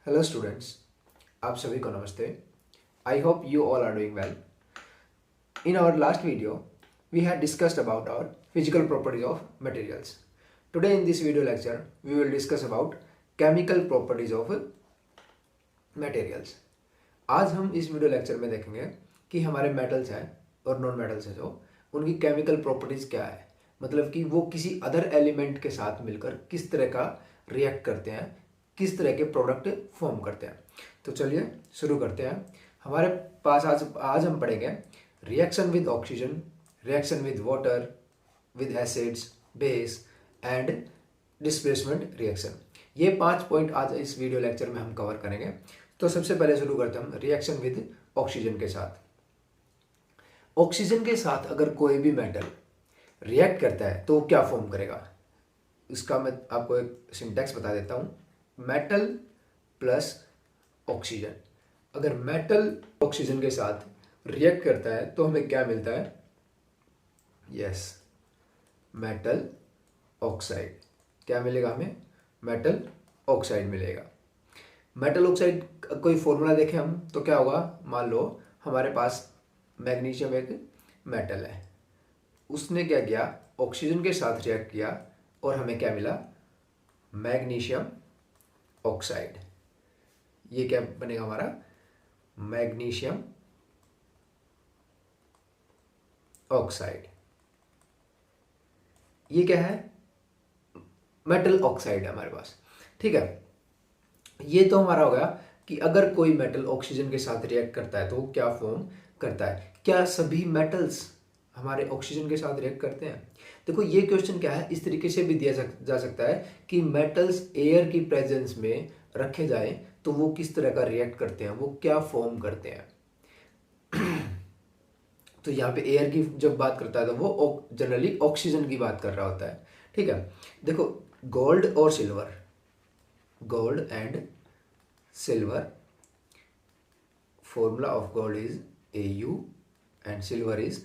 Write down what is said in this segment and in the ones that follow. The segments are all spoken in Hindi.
हेलो स्टूडेंट्स, आप सभी को नमस्ते। I hope you all are doing well. In our last video, we had discussed about our physical properties of materials. Today in this video lecture, we will discuss about chemical properties of materials. आज हम इस वीडियो लेक्चर में देखेंगे कि हमारे मेटल्स हैं और नॉन मेटल्स हैं जो उनकी केमिकल प्रॉपर्टीज़ क्या है, मतलब कि वो किसी अदर एलिमेंट के साथ मिलकर किस तरह का रिएक्ट करते हैं, किस तरह के प्रोडक्ट फॉर्म करते हैं। तो चलिए शुरू करते हैं। हमारे पास आज हम पढ़ेंगे reaction with oxygen, reaction with water, with acids, base and displacement reaction. ये 5 पॉइंट आज इस वीडियो लेक्चर में हम कवर करेंगे। तो सबसे पहले शुरू करते हैं हम रिएक्शन विद ऑक्सीजन के साथ। ऑक्सीजन के साथ अगर कोई भी मेटल रिएक्ट करता है तो वो क्या फॉर्म करेगा, इसका मैं आपको एक सिंटैक्स बता देता हूँ। मेटल प्लस ऑक्सीजन, अगर मेटल ऑक्सीजन के साथ रिएक्ट करता है तो हमें क्या मिलता है? Yes, metal oxide. क्या मिलेगा हमें? मेटल ऑक्साइड मिलेगा। मेटल ऑक्साइड कोई फॉर्मूला देखें हम तो क्या होगा? मान लो हमारे पास मैग्नीशियम एक मेटल है, उसने क्या किया? ऑक्सीजन के साथ रिएक्ट किया और हमें क्या मिला? Magnesium oxide. ये क्या बनेगा हमारा? Magnesium oxide. ये क्या है? मेटल ऑक्साइड है हमारे पास। ठीक है, ये तो हमारा हो गया कि अगर कोई मेटल ऑक्सीजन के साथ रिएक्ट करता है तो वो क्या फॉर्म करता है। क्या सभी मेटल्स हमारे ऑक्सीजन के साथ रिएक्ट करते हैं? देखो, ये क्वेश्चन क्या है, इस तरीके से भी दिया जा सकता है कि मेटल्स एयर की प्रेजेंस में रखे जाए तो वो किस तरह का रिएक्ट करते हैं, वो क्या फॉर्म करते हैं। तो यहाँ पे एयर की जब बात करता है तो वो जनरली ऑक्सीजन की बात कर रहा होता है। ठीक है, देखो गोल्ड और silver, gold and silver, formula of gold is AU and silver is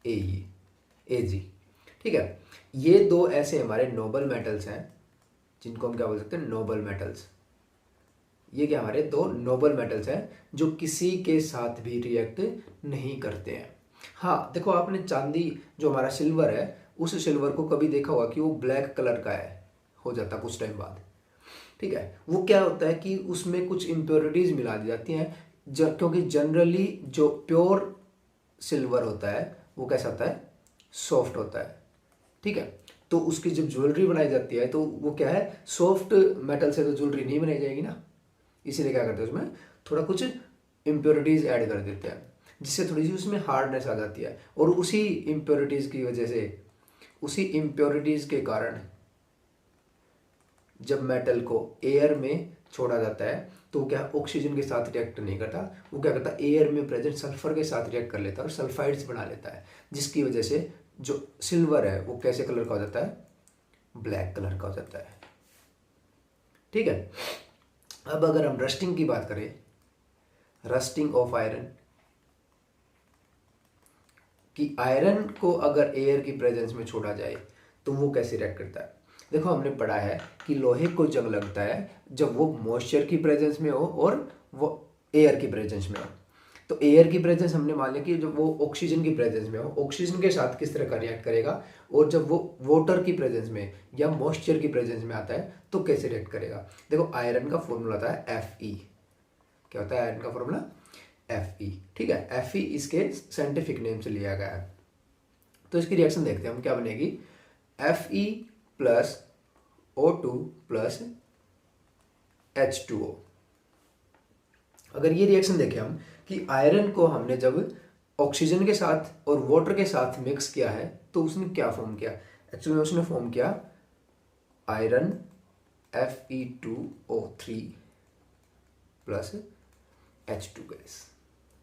AG। ठीक है, ये दो ऐसे हमारे नोबल मेटल्स हैं जिनको हम क्या बोल सकते हैं? Noble metals. ये क्या हमारे दो नोबल मेटल्स हैं जो किसी के साथ भी रिएक्ट नहीं करते हैं। हाँ देखो, आपने चांदी जो हमारा सिल्वर है, उस सिल्वर को कभी देखा होगा कि वो ब्लैक कलर का है, हो जाता कुछ टाइम बाद। ठीक है, वो क्या होता है कि उसमें कुछ इम्प्योरिटीज मिला दी जाती हैं, क्योंकि जनरली जो प्योर सिल्वर होता है वो कैसा होता है? सॉफ्ट होता है। ठीक है, तो उसकी जब ज्वेलरी बनाई जाती है तो वो क्या है? सॉफ्ट मेटल से तो ज्वेलरी नहीं बनाई जाएगी ना, इसीलिए क्या करते हैं उसमें थोड़ा कुछ इम्प्योरिटीज ऐड कर देते हैं जिससे थोड़ी सी उसमें हार्डनेस आ जाती है। और उसी इम्प्योरिटीज की वजह से, उसी इम्प्योरिटीज के कारण जब मेटल को एयर में छोड़ा जाता है तो वो क्या ऑक्सीजन के साथ रिएक्ट नहीं करता, वो क्या करता है? एयर में प्रेजेंट सल्फर के साथ रिएक्ट कर लेता है और सल्फाइड्स बना लेता है, जिसकी वजह से जो सिल्वर है वो कैसे कलर का हो जाता है? ब्लैक कलर का हो जाता है। ठीक है, अब अगर हम रस्टिंग की बात करें, रस्टिंग ऑफ आयरन, कि आयरन को अगर एयर की प्रेजेंस में छोड़ा जाए तो वो कैसे रिएक्ट करता है। देखो, हमने पढ़ा है कि लोहे को जंग लगता है जब वो मॉइस्चर की प्रेजेंस में हो और वो एयर की प्रेजेंस में हो। तो एयर की प्रेजेंस हमने मान लिया कि जब वो ऑक्सीजन की प्रेजेंस में हो, ऑक्सीजन के साथ किस तरह का रिएक्ट करेगा, और जब वो वाटर की प्रेजेंस में या मॉइस्चर की प्रेजेंस में आता है तो कैसे रिएक्ट करेगा। देखो, आयरन का फॉर्मूला होता है Fe। क्या होता है आयरन का फॉर्मूला? Fe। ठीक है, Fe इसके साइंटिफिक नेम से लिया गया है। तो इसकी रिएक्शन देखते हैं हम, क्या बनेगी? Fe plus O2 plus H2O। अगर ये रिएक्शन देखें हम कि आयरन को हमने जब ऑक्सीजन के साथ और वाटर के साथ मिक्स किया है तो उसने क्या फॉर्म किया? एक्चुअली उसने फॉर्म किया iron Fe2O3 plus H2 gas.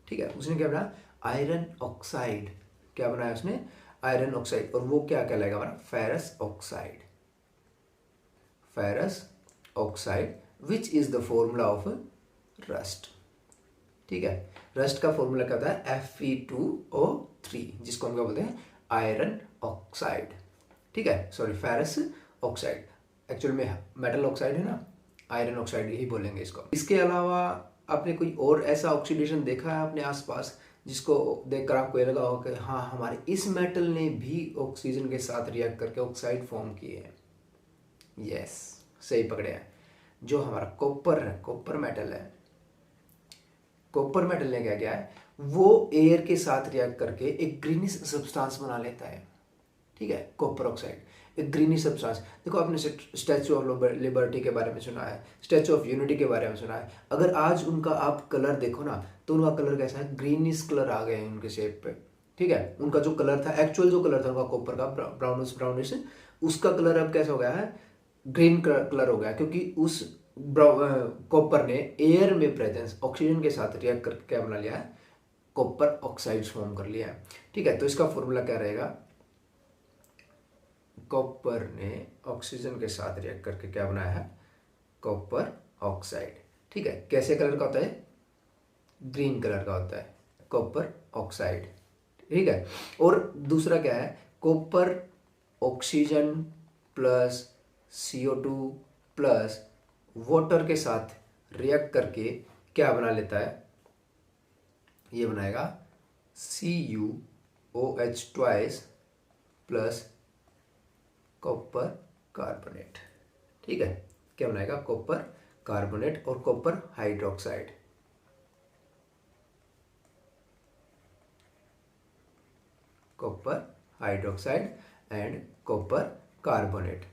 ठीक है, उसने क्या बनाया? Iron oxide. क्या बनाया उसने? Iron oxide. और वो क्या कहलाएगा हमारा? Ferrous oxide. Ferrous oxide which is the formula of rust. ठीक है, रस्ट का फॉर्मूला क्या होता है? Fe2O3, जिसको हम क्या बोलते हैं? Iron oxide. ठीक है, सॉरी, फेरस ऑक्साइड। एक्चुअल में मेटल ऑक्साइड है ना, आयरन ऑक्साइड ही बोलेंगे इसको। इसके अलावा आपने कोई और ऐसा ऑक्सीडेशन देखा है अपने आसपास जिसको देखकर आपको ये लगा हो कि हाँ हमारे इस मेटल ने भी ऑक्सीजन के साथ रिएक्ट करके ऑक्साइड फॉर्म किए हैं? यस, सही पकड़े हैं। जो हमारा कॉपर है, कॉपर मेटल है, कॉपर मेटल ने क्या किया है, वो एयर के साथ रिएक्ट करके एक ग्रीनिश सब्सटेंस बना लेता है। ठीक है, कॉपर ऑक्साइड एक ग्रीनिश सब्सटेंस। देखो आपने स्टैचू ऑफ लिबर्टी के बारे में सुना है, स्टैचू ऑफ यूनिटी के बारे में सुना है। अगर आज उनका आप कलर देखो ना तो उनका कलर कैसा है, ग्रीनिश कलर आ गए हैं उनके शेप पे। ठीक है, उनका जो कलर था, एक्चुअल जो कलर था उनका कॉपर का, ब्राउनिश, उसका कलर अब कैसा हो गया है, ग्रीन कलर हो गया, क्योंकि उस कॉपर ने एयर में प्रेजेंस ऑक्सीजन के साथ रिएक्ट करके क्या बना लिया है, कॉपर ऑक्साइड फॉर्म कर लिया है। ठीक है, तो इसका फॉर्मूला क्या रहेगा, कॉपर ने ऑक्सीजन के साथ रिएक्ट करके क्या बनाया है, कॉपर ऑक्साइड। ठीक है, कैसे कलर का होता है, ग्रीन कलर का होता है कॉपर ऑक्साइड। ठीक है, और दूसरा क्या है, copper oxygen plus CO2 plus water के साथ रिएक्ट करके क्या बना लेता है, ये बनाएगा CuOH twice plus copper carbonate. ठीक है, क्या बनाएगा, कॉपर कार्बोनेट और copper hydroxide. Copper hydroxide and copper carbonate.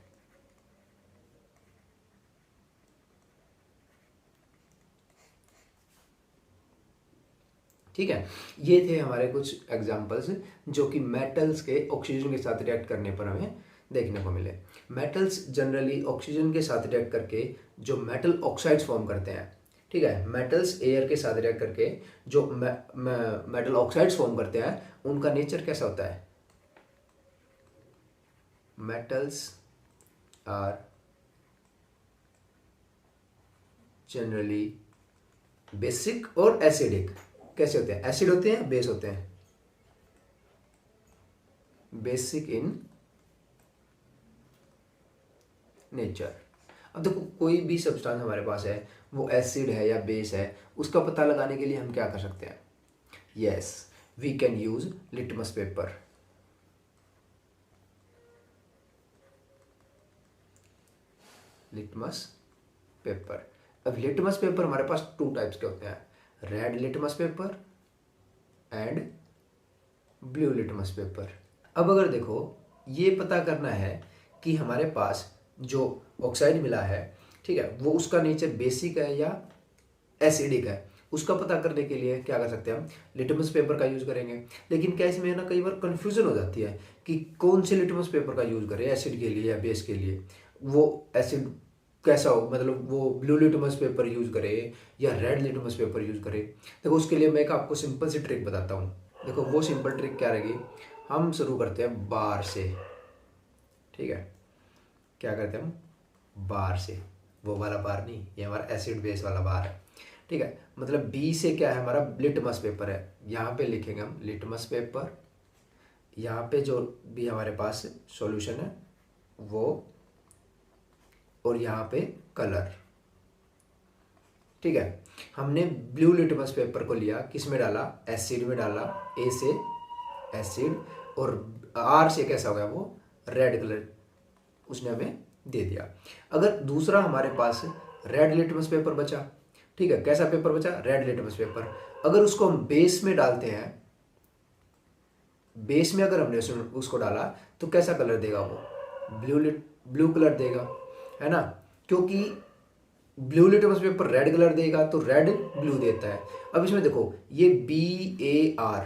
ठीक है, ये थे हमारे कुछ एग्जांपल्स जो कि मेटल्स के ऑक्सीजन के साथ रिएक्ट करने पर हमें देखने को मिले। मेटल्स जनरली ऑक्सीजन के साथ रिएक्ट करके जो मेटल ऑक्साइड्स फॉर्म करते हैं। ठीक है, मेटल्स एयर के साथ रिएक्ट करके जो मेटल ऑक्साइड्स फॉर्म करते हैं, उनका नेचर कैसा होता है, मेटल्स आर जनरली बेसिक और एसिडिक। कैसे होते हैं, एसिड होते हैं, बेस होते हैं, बेसिक इन नेचर। अब देखो कोई भी सब्सटेंस हमारे पास है, वो एसिड है या बेस है, उसका पता लगाने के लिए हम क्या कर सकते हैं, yes we can use litmus paper. Litmus paper. अब लिटमस पेपर हमारे पास 2 टाइप्स के होते हैं, red litmus paper and blue litmus paper. अब अगर देखो ये पता करना है कि हमारे पास जो ऑक्साइड मिला है, ठीक है, वो उसका नेचर बेसिक है या एसिडिक है, उसका पता करने के लिए क्या कर सकते हैं हम, लिटमस पेपर का यूज करेंगे। लेकिन क्या इसमें ना कई बार कंफ्यूजन हो जाती है कि कौन से लिटमस पेपर का यूज करें, एसिड के लिए या बेस के लिए। वो एसिड कैसा हो, मतलब वो ब्लू लिटमस पेपर यूज करे या रेड लिटमस पेपर यूज करे। देखो उसके लिए मैं एक आपको सिंपल सी ट्रिक बताता हूँ। देखो वो सिंपल ट्रिक क्या रहेगी, हम शुरू करते हैं बार से। ठीक है, क्या करते हैं हम, बार से, वो वाला बार नहीं, ये हमारा एसिड बेस वाला बार है। ठीक है, मतलब बी से क्या है, हमारा लिटमस पेपर है, यहाँ पे लिखेंगे हम लिटमस पेपर। यहाँ पे जो भी हमारे पास सॉल्यूशन है वो, और यहाँ पे कलर। ठीक है, हमने ब्लू लिटमस पेपर को लिया, किस में डाला, एसिड में डाला, ए से एसिड, और आर से कैसा हो गया, वो रेड कलर उसने हमें दे दिया। अगर दूसरा हमारे पास रेड लिटमस पेपर बचा, ठीक है, कैसा पेपर बचा, रेड लिटमस पेपर, अगर उसको हम बेस में डालते हैं, बेस में अगर हमने उसको डाला तो कैसा कलर देगा वो, ब्लू कलर देगा, है ना, क्योंकि blue litmus paper red colour देगा तो रेड ब्लू देता है। अब इसमें देखो ये BAR,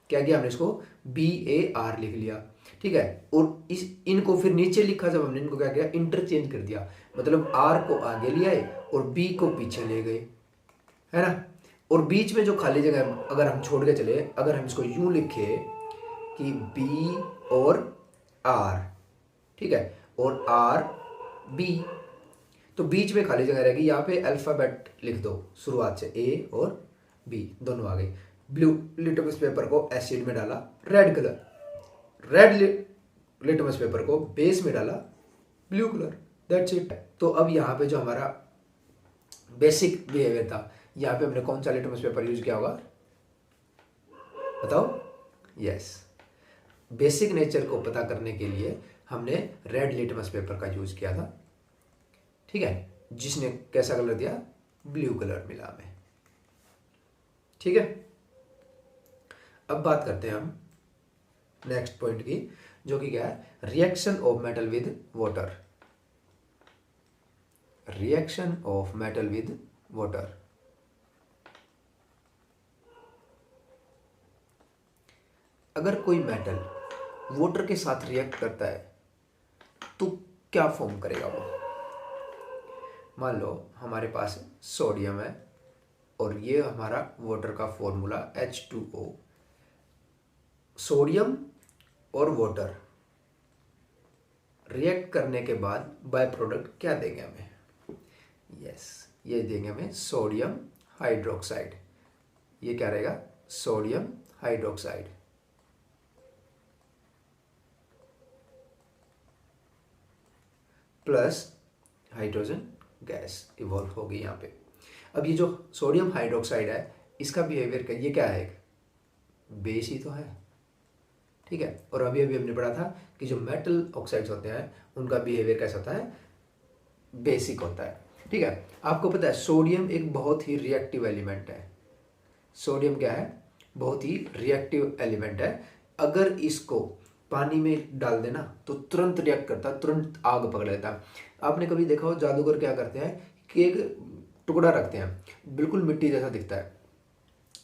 क्या किया हमने, इसको BAR लिख लिया। ठीक है, और इस इनको फिर नीचे लिखा, जब हमने इनको क्या किया, इंटरचेंज कर दिया, मतलब R को आगे ले आए और B को पीछे ले गए, है ना। और बीच में जो खाली जगह अगर हम छोड़ के चले, अगर हम इसको यूं लिखे कि B और R, ठीक है, और RB, तो बीच में खाली जगह रहेगी, यहाँ पे अल्फाबेट लिख दो शुरुआत से, A और B दोनों आ गए। ब्लू लिटमस पेपर को एसिड में डाला, red colour, red litmus paper को बेस में डाला, ब्लू कलर, दैट्स इट। तो अब यहाँ पे जो हमारा बेसिक बिहेवियर था। यहाँ पे हमने कौन सा लिटमस पेपर यूज किया होगा, बताओ? यस, बेसिक नेचर को पता करने के लिए हमने रेड लिटमस पेपर का यूज किया था, ठीक है, जिसने कैसा कलर दिया, ब्लू कलर मिला हमें, ठीक है। अब बात करते हैं हम नेक्स्ट पॉइंट की, जो कि क्या है, reaction of metal with water. Reaction of metal with water. अगर कोई मेटल वाटर के साथ रिएक्ट करता है तो क्या फॉर्म करेगा वो? मान लो हमारे पास सोडियम है और ये हमारा वाटर का फॉर्मूला H2O। सोडियम और वाटर रिएक्ट करने के बाद बाय प्रोडक्ट क्या देंगे हमें? यस, ये देंगे हमें सोडियम हाइड्रोक्साइड। ये क्या रहेगा? Sodium hydroxide. Plus hydrogen gas evolve होगी यहाँ पे। अब ये जो सोडियम हाइड्रोक्साइड है, इसका बिहेवियर ये क्या है? बेस ही तो है, ठीक है। और अभी अभी हमने पढ़ा था कि जो मेटल ऑक्साइड्स होते हैं उनका बिहेवियर कैसा होता है? बेसिक होता है, ठीक है। आपको पता है सोडियम एक बहुत ही रिएक्टिव एलिमेंट है। सोडियम क्या है? बहुत ही रिएक्टिव एलिमेंट है। अगर इसको पानी में डाल देना तो तुरंत रिएक्ट करता, तुरंत आग पकड़ लेता। आपने कभी देखा हो जादूगर क्या करते हैं कि एक टुकड़ा रखते हैं, बिल्कुल मिट्टी जैसा दिखता है,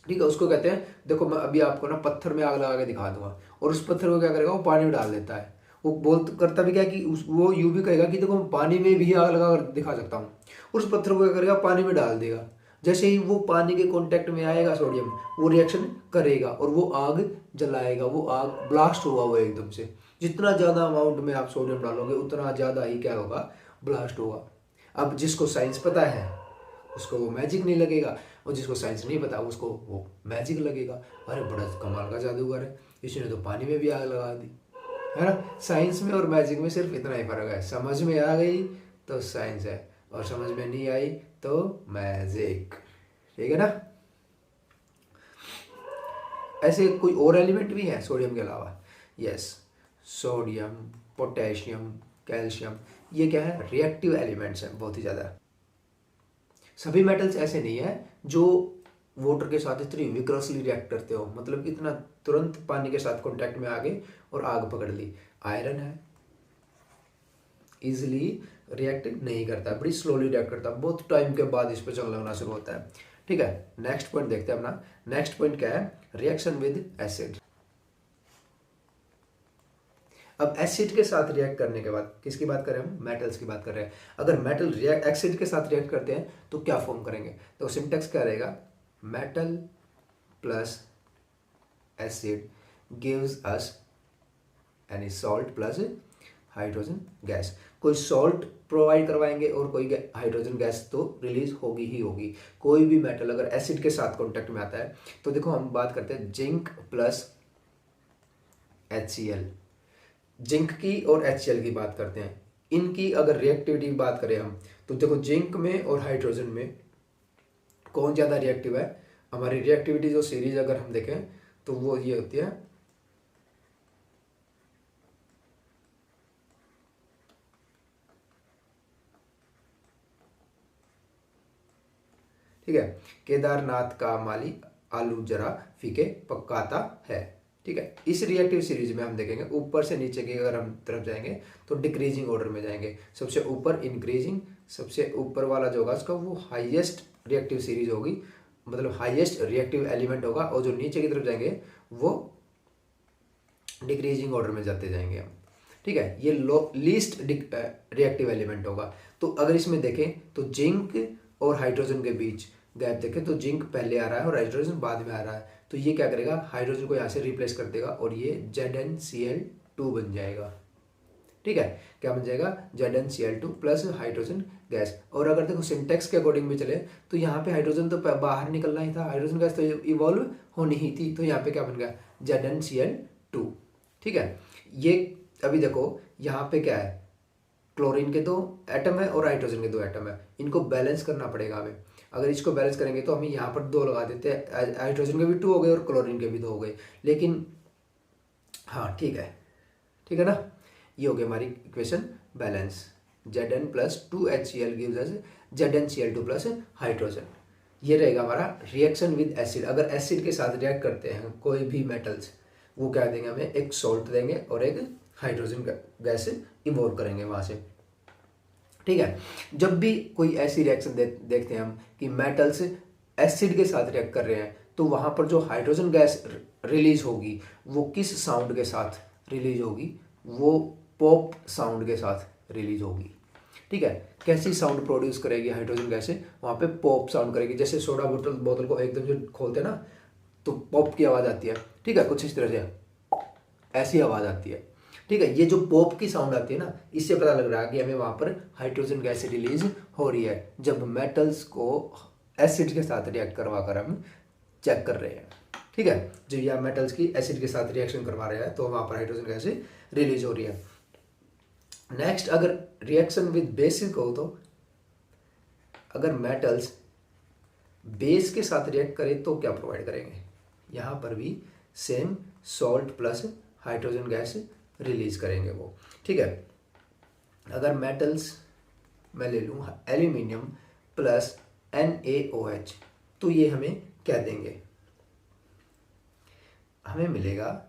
ठीक है। उसको कहते हैं, देखो मैं अभी आपको ना पत्थर में आग लगा के दिखा दूंगा, और उस पत्थर को क्या करेगा, वो पानी में डाल देता है। वो बोल करता भी क्या कि वो यूं भी कहेगा कि देखो मैं पानी में भी आग लगा कर दिखा सकता हूँ। उस पत्थर को क्या करेगा, पानी में डाल देगा। जैसे ही वो पानी के कांटेक्ट में आएगा सोडियम, वो रिएक्शन करेगा और वो आग जलाएगा, वो आग ब्लास्ट होगा वो एकदम से। जितना ज़्यादा अमाउंट में आप सोडियम डालोगे उतना ज़्यादा ही क्या होगा, ब्लास्ट होगा। अब जिसको साइंस पता है उसको वो मैजिक नहीं लगेगा, और जिसको साइंस नहीं पता उसको वो मैजिक लगेगा। अरे बड़ा कमाल का जादूगर है, इसने तो पानी में भी आग लगा दी, है ना। साइंस में और मैजिक में सिर्फ इतना ही फर्क है, समझ में आ गई तो साइंस है, और समझ में नहीं आई तो मैजिक, ठीक है ना। ऐसे कोई और एलिमेंट भी है सोडियम के अलावा? यस, सोडियम, पोटेशियम, कैल्शियम, ये क्या है, रिएक्टिव एलिमेंट्स हैं बहुत ही ज़्यादा। सभी मेटल्स ऐसे नहीं है जो वाटर के साथ इतनी विग्रसली रिएक्ट करते हो, मतलब इतना तुरंत पानी के साथ कांटेक्ट में आ गए और आग पकड़ ली। आयरन है, इजिली रिएक्ट नहीं करता, बड़ी स्लोली रिएक्ट करता है, बहुत टाइम के बाद इस पर जंग लगना शुरू होता है, ठीक है। नेक्स्ट पॉइंट देखते हैं अपना। नेक्स्ट पॉइंट क्या है? Reaction with acid. अब एसिड के साथ रिएक्ट करने के बाद किसकी बात कर रहे हैं हम? मेटल्स की बात कर रहे हैं। अगर मेटल एसिड के साथ रिएक्ट करते हैं तो क्या फॉर्म करेंगे? तो सिंटेक्स क्या रहेगा? Metal plus acid gives us यानी सॉल्ट प्लस हाइड्रोजन गैस। कोई सॉल्ट प्रोवाइड करवाएंगे और कोई हाइड्रोजन गैस तो रिलीज होगी ही होगी। कोई भी मेटल अगर एसिड के साथ कांटेक्ट में आता है तो देखो हम बात करते हैं जिंक प्लस HCl। जिंक की और HCl की बात करते हैं। इनकी अगर रिएक्टिविटी की बात करें हम तो देखो जिंक में और हाइड्रोजन में कौन ज़्यादा रिएक्टिव है? हमारी रिएक्टिविटी जो सीरीज अगर हम देखें तो वो ये होती है ठीक है, केदारनाथ का माली आलू जरा फीके पकाता है, ठीक है। इस रिएक्टिव सीरीज में हम देखेंगे ऊपर से नीचे की अगर हम तरफ जाएंगे तो डिक्रीजिंग ऑर्डर में जाएंगे, सबसे ऊपर इंक्रीजिंग, सबसे ऊपर वाला जो होगा उसका वो हाईएस्ट रिएक्टिव सीरीज होगी, मतलब हाईएस्ट रिएक्टिव एलिमेंट होगा, और जो नीचे की तरफ जाएंगे वो डिक्रीजिंग ऑर्डर में जाते जाएंगे हम, ठीक है। ये लीस्ट रिएक्टिव एलिमेंट होगा। तो अगर इसमें देखें तो जिंक और हाइड्रोजन के बीच गैप देखें तो जिंक पहले आ रहा है और हाइड्रोजन बाद में आ रहा है, तो ये क्या करेगा, हाइड्रोजन को यहाँ से रिप्लेस कर देगा और ये ZnCl2 बन जाएगा, ठीक है। क्या बन जाएगा? ZnCl2 plus hydrogen gas. और अगर देखो सिंटेक्स के अकॉर्डिंग में चले तो यहाँ पे हाइड्रोजन तो बाहर निकलना ही था, हाइड्रोजन गैस तो इवॉल्व होनी ही थी, तो यहाँ पे क्या बन गया, ZnCl2, ठीक है। ये अभी देखो यहाँ पे क्या है, क्लोरीन के 2 एटम है और हाइड्रोजन के 2 एटम है, इनको बैलेंस करना पड़ेगा हमें। अगर इसको बैलेंस करेंगे तो हम यहाँ पर 2 लगा देते हैं, हाइड्रोजन के भी 2 हो गए और क्लोरीन के भी 2 हो गए। लेकिन हाँ ठीक है ना, ये हो गई हमारी equation balance. Zn plus 2HCl gives us ZnCl2 plus hydrogen. ये रहेगा हमारा रिएक्शन विद एसिड। अगर एसिड के साथ रिएक्ट करते हैं कोई भी मेटल्स, वो क्या देंगे हमें, एक सॉल्ट देंगे और एक हाइड्रोजन गैस इवोल्व करेंगे वहाँ से। ठीक है, जब भी कोई ऐसी रिएक्शन देखते हैं हम कि मेटल्स एसिड के साथ रिएक्ट कर रहे हैं, तो वहाँ पर जो हाइड्रोजन गैस रिलीज होगी वो किस साउंड के साथ रिलीज होगी, वो पॉप साउंड के साथ रिलीज होगी। ठीक है, कैसी साउंड प्रोड्यूस करेगी हाइड्रोजन गैस, वहाँ पे पॉप साउंड करेगी। जैसे सोडा बोतल को एकदम से खोलते हैं ना, तो पॉप की आवाज़ आती है। ठीक है, कुछ इस तरह से ऐसी आवाज़ आती है। ठीक है, ये जो पॉप की साउंड आती है ना, इससे पता लग रहा है कि हमें वहाँ पर हाइड्रोजन गैस रिलीज हो रही है, जब मेटल्स को एसिड के साथ रिएक्ट करवा कर हम चेक कर रहे हैं। ठीक है, जब यह मेटल्स की एसिड के साथ रिएक्शन करवा रहे हैं तो वहाँ पर हाइड्रोजन गैस रिलीज हो रही है। नेक्स्ट, अगर रिएक्शन विद बेसिस को, तो अगर मेटल्स बेस के साथ रिएक्ट करें तो क्या प्रोवाइड करेंगे, यहाँ पर भी same salt plus hydrogen gas release करेंगे वो। ठीक है, अगर मेटल्स मैं ले लूँ एल्यूमिनियम प्लस NaOH, तो ये हमें क्या देंगे, हमें मिलेगा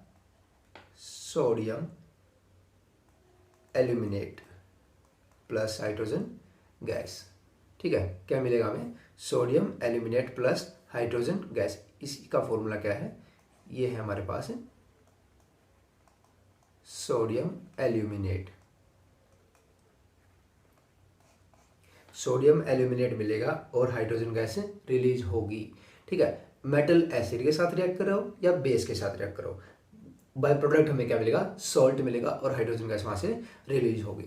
sodium aluminate plus hydrogen gas. ठीक है, क्या मिलेगा हमें, sodium aluminate plus hydrogen gas. इसी का फॉर्मूला क्या है, ये है हमारे पास सोडियम एल्यूमिनेट। सोडियम एल्यूमिनेट मिलेगा और हाइड्रोजन गैस रिलीज होगी। ठीक है, मेटल एसिड के साथ रिएक्ट करो या बेस के साथ रिएक्ट करो, बाय प्रोडक्ट हमें क्या मिलेगा, सॉल्ट मिलेगा और हाइड्रोजन गैस वहां से रिलीज होगी।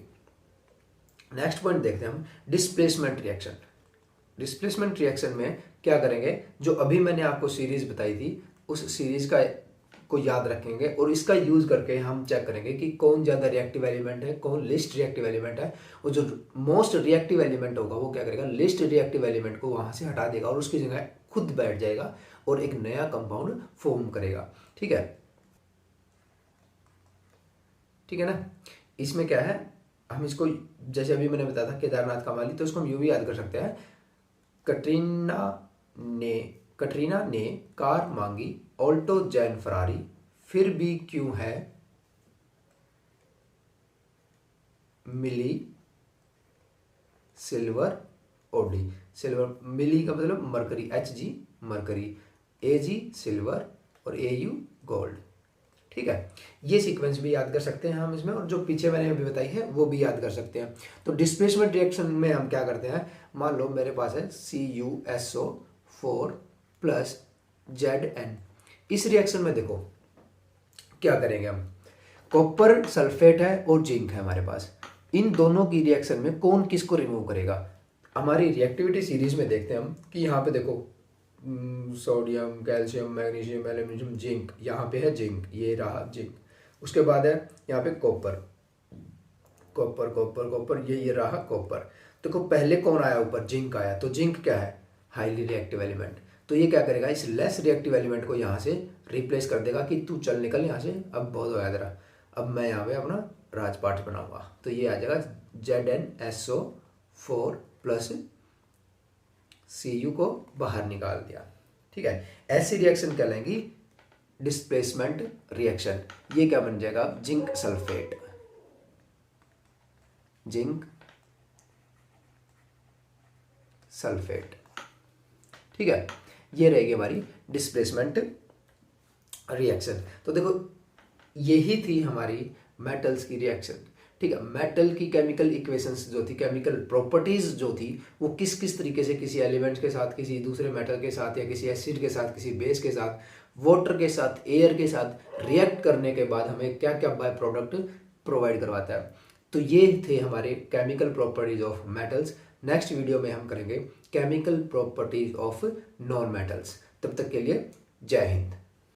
नेक्स्ट पॉइंट देखते हैं हम, डिस्प्लेसमेंट रिएक्शन। डिस्प्लेसमेंट रिएक्शन में क्या करेंगे, जो अभी मैंने आपको सीरीज बताई थी उस सीरीज का को याद रखेंगे और इसका यूज करके हम चेक करेंगे कि कौन ज़्यादा रिएक्टिव एलिमेंट है, कौन लिस्ट रिएक्टिव एलिमेंट है। और जो मोस्ट रिएक्टिव एलिमेंट होगा वो क्या करेगा, लिस्ट रिएक्टिव एलिमेंट को वहां से हटा देगा और उसकी जगह खुद बैठ जाएगा और एक नया कंपाउंड फॉर्म करेगा। ठीक है ना, इसमें क्या है, हम इसको जैसे अभी मैंने बताया था केदारनाथ का माली, तो इसको हम यूं भी याद कर सकते हैं, कटरीना ने कार मांगी ऑल्टो जैन फरारी, फिर भी क्यों है मिली सिल्वर ओडी। सिल्वर, मिली का मतलब mercury, HG mercury, AG silver और AU गोल्ड। ठीक है, ये सीक्वेंस भी याद कर सकते हैं हम इसमें, और जो पीछे मैंने अभी बताई है वो भी याद कर सकते हैं। तो डिस्प्लेसमेंट रिएक्शन में हम क्या करते हैं, मान लो मेरे पास है CuSO4 प्लस Zn। इस रिएक्शन में देखो क्या करेंगे हम, कॉपर सल्फेट है और जिंक है हमारे पास, इन दोनों की रिएक्शन में कौन किसको रिमूव करेगा। हमारी रिएक्टिविटी सीरीज में देखते हैं हम कि यहाँ पे देखो sodium, calcium, magnesium, aluminium, zinc, यहाँ पे है जिंक, ये रहा जिंक। उसके बाद है यहाँ पे कॉपर, ये रहा कॉपर। देखो पहले कौन आया ऊपर, जिंक आया, तो जिंक क्या है, हाईली रिएक्टिव एलिमेंट। तो ये क्या करेगा, इस लेस रिएक्टिव एलिमेंट को यहाँ से रिप्लेस कर देगा कि तू चल निकल यहाँ से, अब बहुत हो गया तेरा, अब मैं यहाँ पे अपना राजपाट बनाऊंगा। तो ये आ जाएगा ZnSO4 प्लस Cu को बाहर निकाल दिया। ठीक है, ऐसी रिएक्शन कहलाएंगी डिस्प्लेसमेंट रिएक्शन। ये क्या बन जाएगा, जिंक सल्फेट। ठीक है, ये रहेगी हमारी डिस्प्लेसमेंट रिएक्शन। तो देखो यही थी हमारी मेटल्स की रिएक्शन। ठीक है, मेटल की केमिकल इक्वेशंस जो थी, केमिकल प्रॉपर्टीज जो थी, वो किस किस तरीके से किसी एलिमेंट के साथ, किसी दूसरे मेटल के साथ, या किसी एसिड के साथ, किसी बेस के साथ, वाटर के साथ, एयर के साथ रिएक्ट करने के बाद हमें क्या क्या बाय प्रोडक्ट प्रोवाइड करवाता है। तो ये थे हमारे chemical properties of metals. Next video में हम करेंगे chemical properties of non metals. तब तक के लिए जय हिंद।